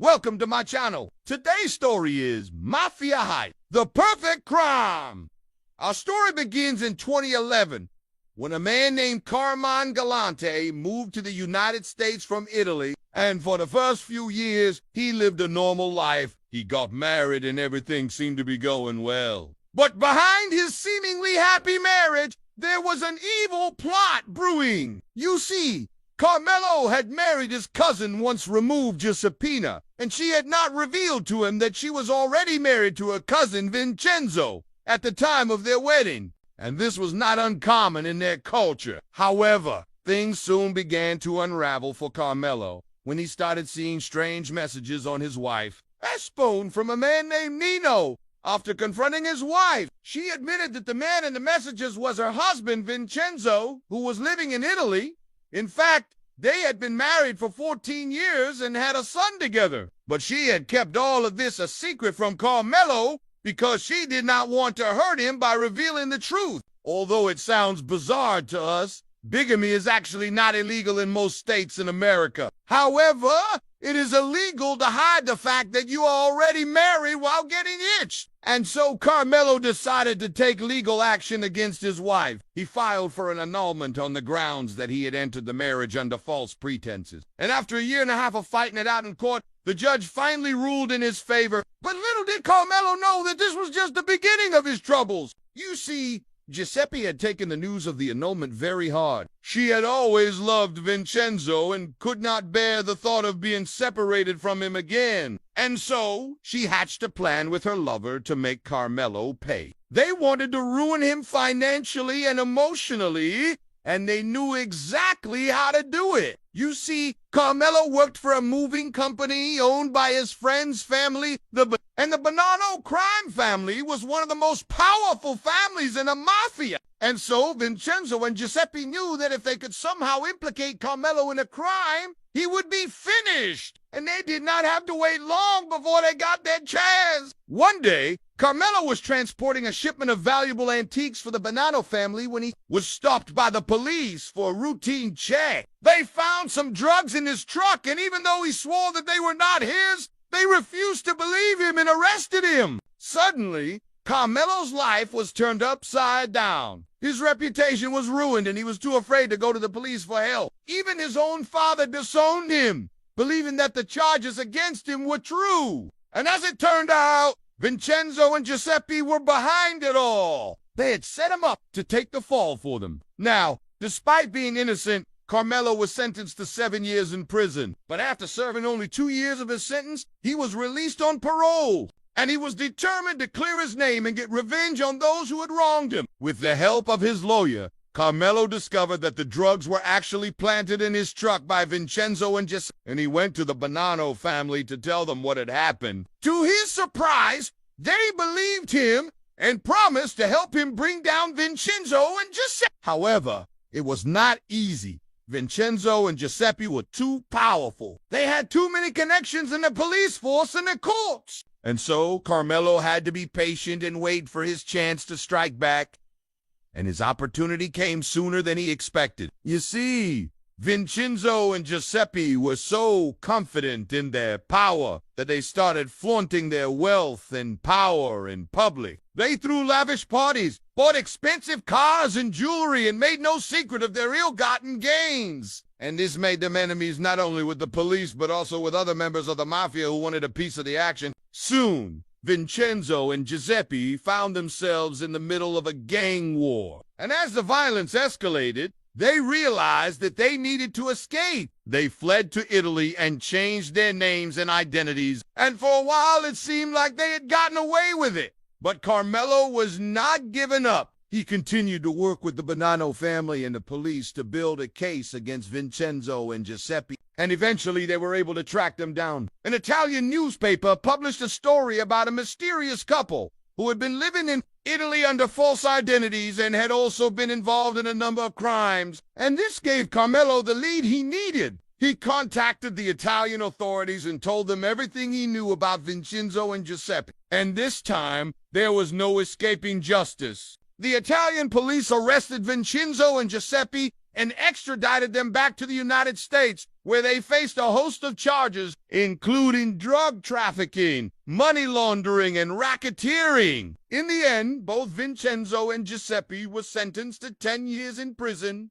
Welcome to my channel. Today's story is Mafia Heist, the perfect crime. Our story begins in 2011 when a man named Carmine Galante moved to the United States from Italy, and for the first few years, he lived a normal life. He got married and everything seemed to be going well. But behind his seemingly happy marriage, there was an evil plot brewing. You see, Carmelo had married his cousin once removed Giuseppina, and she had not revealed to him that she was already married to her cousin Vincenzo at the time of their wedding. And this was not uncommon in their culture. However, things soon began to unravel for Carmelo when he started seeing strange messages on his wife, as phone from a man named Nino. After confronting his wife, she admitted that the man in the messages was her husband, Vincenzo, who was living in Italy. In fact, they had been married for 14 years and had a son together. But she had kept all of this a secret from Carmelo because she did not want to hurt him by revealing the truth. Although it sounds bizarre to us, bigamy is actually not illegal in most states in America. However, it is illegal to hide the fact that you are already married while getting hitched. And so Carmelo decided to take legal action against his wife. He filed for an annulment on the grounds that he had entered the marriage under false pretenses. And after a year and a half of fighting it out in court, the judge finally ruled in his favor. But little did Carmelo know that this was just the beginning of his troubles. You see, Giuseppe had taken the news of the annulment very hard. She had always loved Vincenzo and could not bear the thought of being separated from him again. And so, she hatched a plan with her lover to make Carmelo pay. They wanted to ruin him financially and emotionally, and they knew exactly how to do it. You see, Carmelo worked for a moving company owned by his friend's family, and the law&crime family was one of the most powerful families in the mafia. And so Vincenzo and Giuseppe knew that if they could somehow implicate Carmelo in a crime, he would be finished. And they did not have to wait long before they got their chance. One day, Carmelo was transporting a shipment of valuable antiques for the Bonanno family when he was stopped by the police for a routine check. They found some drugs in his truck, and even though he swore that they were not his, they refused to believe him and arrested him. Suddenly, Carmelo's life was turned upside down. His reputation was ruined, and he was too afraid to go to the police for help. Even his own father disowned him, believing that the charges against him were true. And as it turned out, Vincenzo and Giuseppe were behind it all. They had set him up to take the fall for them. Now, despite being innocent, Carmelo was sentenced to 7 years in prison. But after serving only 2 years of his sentence, he was released on parole. And he was determined to clear his name and get revenge on those who had wronged him. With the help of his lawyer, Carmelo discovered that the drugs were actually planted in his truck by Vincenzo and Giuseppe, and he went to the Bonanno family to tell them what had happened. To his surprise, they believed him and promised to help him bring down Vincenzo and Giuseppe. However, it was not easy. Vincenzo and Giuseppe were too powerful. They had too many connections in the police force and the courts. And so Carmelo had to be patient and wait for his chance to strike back. And his opportunity came sooner than he expected. You see, Vincenzo and Giuseppe were so confident in their power that they started flaunting their wealth and power in public. They threw lavish parties, bought expensive cars and jewelry, and made no secret of their ill-gotten gains. And this made them enemies not only with the police, but also with other members of the mafia who wanted a piece of the action. Soon, Vincenzo and Giuseppe found themselves in the middle of a gang war. And as the violence escalated, they realized that they needed to escape. They fled to Italy and changed their names and identities. And for a while, it seemed like they had gotten away with it. But Carmelo was not giving up. He continued to work with the Bonanno family and the police to build a case against Vincenzo and Giuseppe, and eventually they were able to track them down. An Italian newspaper published a story about a mysterious couple who had been living in Italy under false identities and had also been involved in a number of crimes. And this gave Carmelo the lead he needed. He contacted the Italian authorities and told them everything he knew about Vincenzo and Giuseppe. And this time, there was no escaping justice. The Italian police arrested Vincenzo and Giuseppe and extradited them back to the United States. where they faced a host of charges, including drug trafficking, money laundering, and racketeering. In the end, both Vincenzo and Giuseppe were sentenced to 10 years in prison,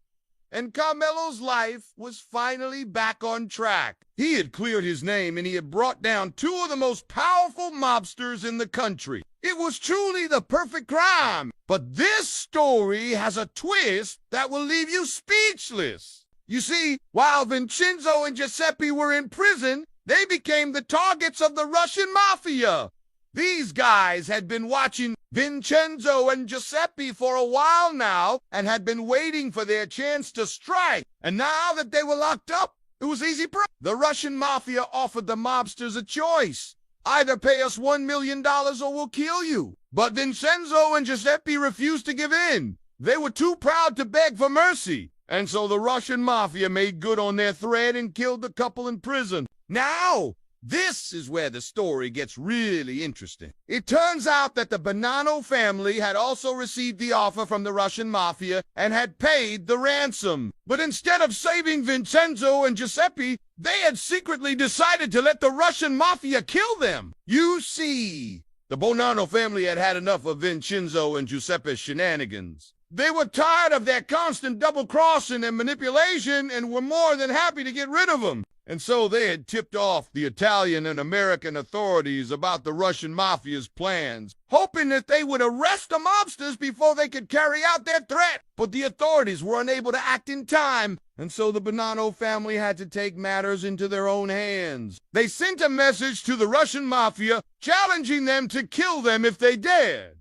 and Carmelo's life was finally back on track. He had cleared his name, and he had brought down two of the most powerful mobsters in the country. It was truly the perfect crime. But this story has a twist that will leave you speechless. You see, while Vincenzo and Giuseppe were in prison, they became the targets of the Russian mafia. These guys had been watching Vincenzo and Giuseppe for a while now and had been waiting for their chance to strike. And now that they were locked up, it was easy. The Russian mafia offered the mobsters a choice. Either pay us $1 million or we'll kill you. But Vincenzo and Giuseppe refused to give in. They were too proud to beg for mercy. And so the Russian mafia made good on their threat and killed the couple in prison. Now, this is where the story gets really interesting. It turns out that the Bonanno family had also received the offer from the Russian mafia and had paid the ransom. But instead of saving Vincenzo and Giuseppe, they had secretly decided to let the Russian mafia kill them. You see, the Bonanno family had had enough of Vincenzo and Giuseppe's shenanigans. They were tired of their constant double-crossing and manipulation and were more than happy to get rid of them. And so they had tipped off the Italian and American authorities about the Russian mafia's plans, hoping that they would arrest the mobsters before they could carry out their threat. But the authorities were unable to act in time, and so the Bonanno family had to take matters into their own hands. They sent a message to the Russian mafia challenging them to kill them if they dared.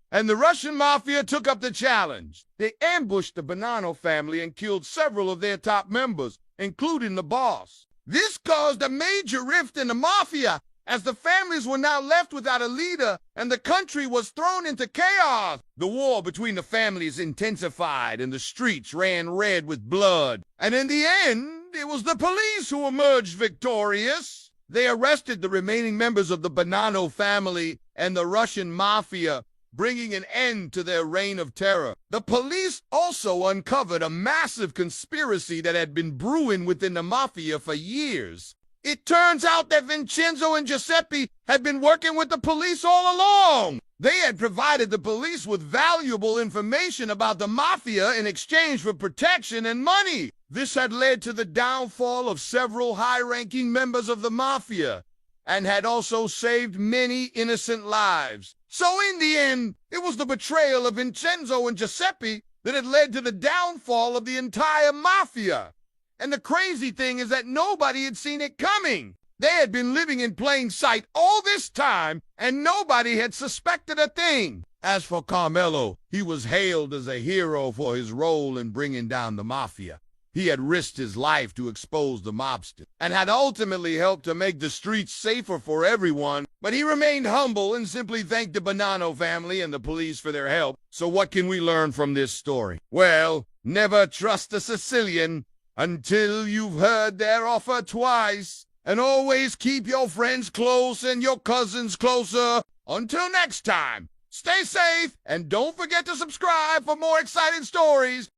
And the Russian mafia took up the challenge. They ambushed the Bonanno family and killed several of their top members, including the boss. This caused a major rift in the mafia, as the families were now left without a leader and the country was thrown into chaos. The war between the families intensified and the streets ran red with blood. And in the end, it was the police who emerged victorious. They arrested the remaining members of the Bonanno family and the Russian mafia, bringing an end to their reign of terror. The police also uncovered a massive conspiracy that had been brewing within the mafia for years. It turns out that Vincenzo and Giuseppe had been working with the police all along. They had provided the police with valuable information about the mafia in exchange for protection and money. This had led to the downfall of several high-ranking members of the mafia, and had also saved many innocent lives. So in the end, it was the betrayal of Vincenzo and Giuseppe that had led to the downfall of the entire mafia. And the crazy thing is that nobody had seen it coming. They had been living in plain sight all this time, and nobody had suspected a thing. As for Carmelo, he was hailed as a hero for his role in bringing down the mafia. He had risked his life to expose the mobsters and had ultimately helped to make the streets safer for everyone. But he remained humble and simply thanked the Bonanno family and the police for their help. So what can we learn from this story? Well, never trust a Sicilian until you've heard their offer twice. And always keep your friends close and your cousins closer. Until next time, stay safe and don't forget to subscribe for more exciting stories.